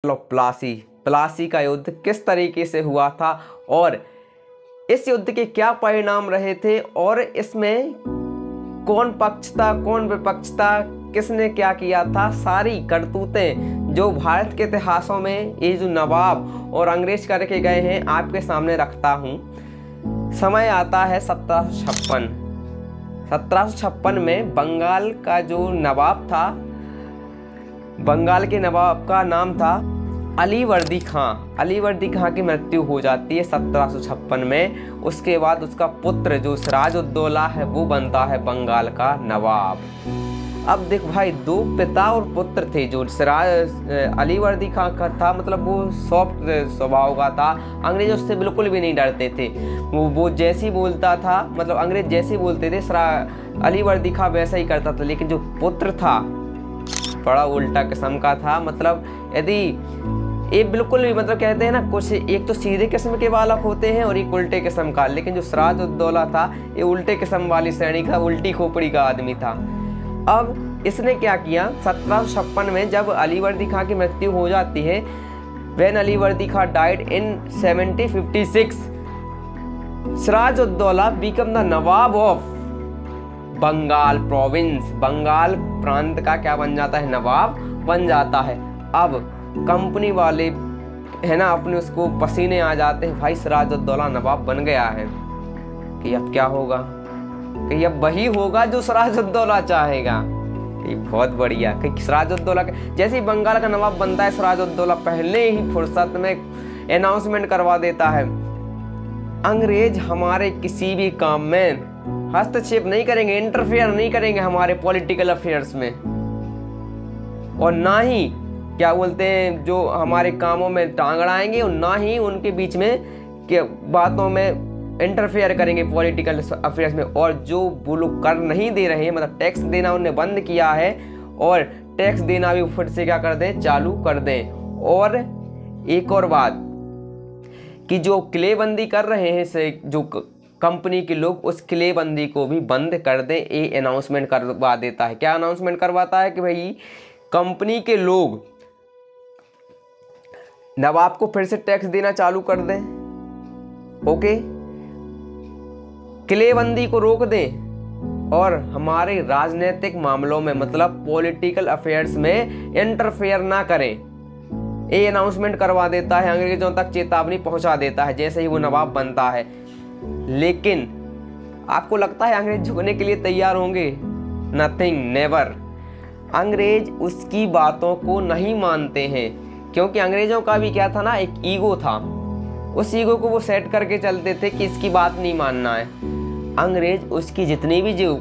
प्लासी प्लासी का युद्ध किस तरीके से हुआ था और इस युद्ध के क्या परिणाम रहे थे और इसमें कौन पक्ष था कौन विपक्ष था, किसने क्या किया था, सारी करतूतें जो भारत के इतिहासों में ये जो नवाब और अंग्रेज करके गए हैं आपके सामने रखता हूँ। समय आता है 1756। 1756 में बंगाल का जो नवाब था, बंगाल के नवाब का नाम था अलीवर्दी खां। अलीवर्दी खां की मृत्यु हो जाती है 1756 में। उसके बाद उसका पुत्र जो सिराजुद्दौला है वो बनता है बंगाल का नवाब। अब देख भाई, दो पिता और पुत्र थे। जो अलीवर्दी खां का था मतलब वो सॉफ्ट स्वभाव का था, अंग्रेज उससे बिल्कुल भी नहीं डरते थे। वो जैसी बोलता था, मतलब अंग्रेज जैसे बोलते थे अलीवर्दी खां वैसा ही करता था। लेकिन जो पुत्र था बड़ा उल्टा किस्म का था। मतलब यदि ये बिल्कुल भी, मतलब कहते हैं ना कुछ, एक तो सीधे किस्म के बालक होते हैं और एक उल्टे किस्म का। लेकिन जो सिराजुद्दौला था ये उल्टे किस्म वाली श्रेणी का, उल्टी खोपड़ी का आदमी था। अब इसने क्या किया, 1756 में जब अलीवर्दी खां की मृत्यु हो जाती है, when Alivardi Khan died in 1756, Sirajuddaulah became the nawab of Bengal province. Bengal प्रांत का क्या बन जाता है, नवाब बन जाता है। अब कंपनी वाले है ना अपने उसको पसीने आ जाते हैं, भाई सिराजुद्दौला नवाब बन गया है, कि अब क्या होगा, कि अब वही होगा जो सिराजुद्दौला चाहेगा। कि बहुत बढ़िया, कि सिराजुद्दौला जैसे ही बंगाल का नवाब बनता है, सिराजुद्दौला पहले ही फुर्सत में अनाउंसमेंट करवा देता है, अंग्रेज हमारे किसी भी काम में हस्तक्षेप नहीं करेंगे, इंटरफेयर नहीं करेंगे हमारे पॉलिटिकल अफेयर्स में, और ना ही क्या बोलते हैं जो हमारे कामों में टांग अड़ाएंगे, और ना ही उनके बीच में के बातों में इंटरफेयर करेंगे पॉलिटिकल अफेयर्स में। और जो वो लोग कर नहीं दे रहे हैं, मतलब टैक्स देना उन्हें बंद किया है, और टैक्स देना भी फिर से क्या कर दें, चालू कर दें। और एक और बात कि जो किलेबंदी कर रहे हैं से जो कंपनी के लोग, उस किलेबंदी को भी बंद कर दें, ये अनाउंसमेंट करवा देता है। क्या अनाउंसमेंट करवाता है कि भाई कंपनी के लोग नवाब को फिर से टैक्स देना चालू कर दें, ओके, किलेबंदी को रोक दें, और हमारे राजनीतिक मामलों में मतलब पॉलिटिकल अफेयर्स में इंटरफेयर ना करें। ये अनाउंसमेंट करवा देता है, अंग्रेजों तक चेतावनी पहुंचा देता है जैसे ही वो नवाब बनता है। लेकिन आपको लगता है अंग्रेज झुकने के लिए तैयार होंगे? Nothing, never. अंग्रेज उसकी बातों को नहीं मानते हैं, क्योंकि अंग्रेजों का भी क्या था ना, एक ईगो था। उस ईगो को वो सेट करके चलते थे कि इसकी बात नहीं मानना है। अंग्रेज उसकी जितनी भी जो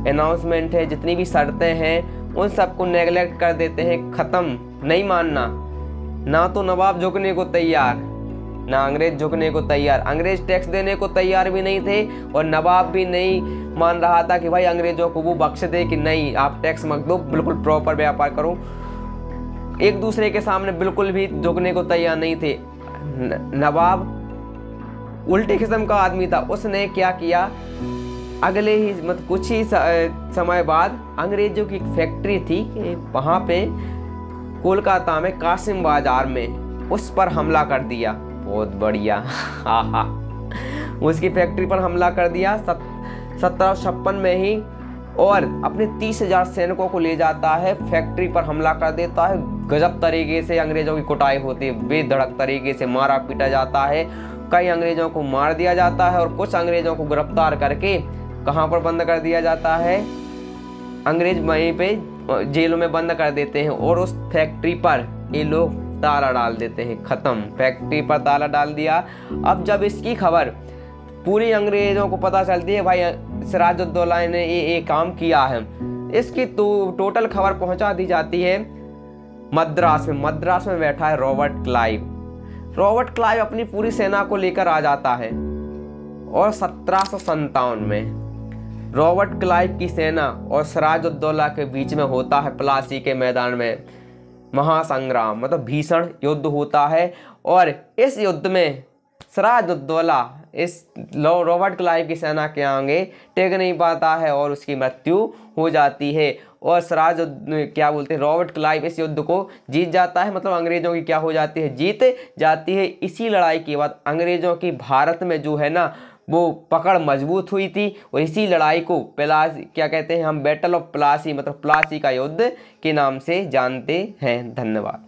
अनाउंसमेंट है, जितनी भी शर्तें हैं, उन सबको नेगलेक्ट कर देते हैं, ख़त्म, नहीं मानना। ना तो नवाब झुकने को तैयार, ना अंग्रेज झुकने को तैयार। अंग्रेज टैक्स देने को तैयार भी नहीं थे, और नवाब भी नहीं मान रहा था कि भाई अंग्रेजों को वो बख्श दे कि नहीं आप टैक्स मत दो, बिल्कुल प्रॉपर व्यापार करो। एक दूसरे के सामने बिल्कुल भी झुकने को तैयार नहीं थे। नवाब उल्टे किस्म का आदमी था। उसने क्या किया, अगले ही मतलब कुछ ही समय बाद अंग्रेजों की एक फैक्ट्री थी वहाँ पे कोलकाता में कासिम बाजार में, उस पर हमला कर दिया। बहुत बढ़िया हाँ, उसकी फैक्ट्री पर हमला कर दिया 1756 में ही, और अपने 30,000 सैनिकों को ले जाता है, फैक्ट्री पर हमला कर देता है। गजब तरीके से अंग्रेजों की कुटाई होती है, बेधड़क तरीके से मारा पीटा जाता है। कई अंग्रेजों को मार दिया जाता है और कुछ अंग्रेजों को गिरफ्तार करके कहाँ पर बंद कर दिया जाता है, अंग्रेज वहीं पे जेलों में बंद कर देते हैं। और उस फैक्ट्री पर ये लोग ताला डाल देते हैं, ख़त्म, फैक्ट्री पर ताला डाल दिया। अब जब इसकी खबर पूरी अंग्रेजों को पता चलती है भाई सिराजुद्दौला ने ये काम किया है, इसकी तो टोटल खबर पहुंचा दी जाती है मद्रास में। मद्रास में बैठा है रॉबर्ट क्लाइव। रॉबर्ट क्लाइव अपनी पूरी सेना को लेकर आ जाता है, और 1757 में रॉबर्ट क्लाइव की सेना और सिराजुद्दौला के बीच में होता है प्लासी के मैदान में महासंग्राम, मतलब भीषण युद्ध होता है। और इस युद्ध में सिराजुद्दौला इस रॉबर्ट क्लाइव की सेना के आगे टेक नहीं पाता है और उसकी मृत्यु हो जाती है। और सिराज क्या बोलते हैं रॉबर्ट क्लाइव इस युद्ध को जीत जाता है। मतलब अंग्रेजों की क्या हो जाती है, जीत जाती है। इसी लड़ाई के बाद अंग्रेजों की भारत में जो है ना वो पकड़ मजबूत हुई थी और इसी लड़ाई को प्लासी क्या कहते हैं हम, बैटल ऑफ प्लासी मतलब प्लासी का युद्ध के नाम से जानते हैं। धन्यवाद।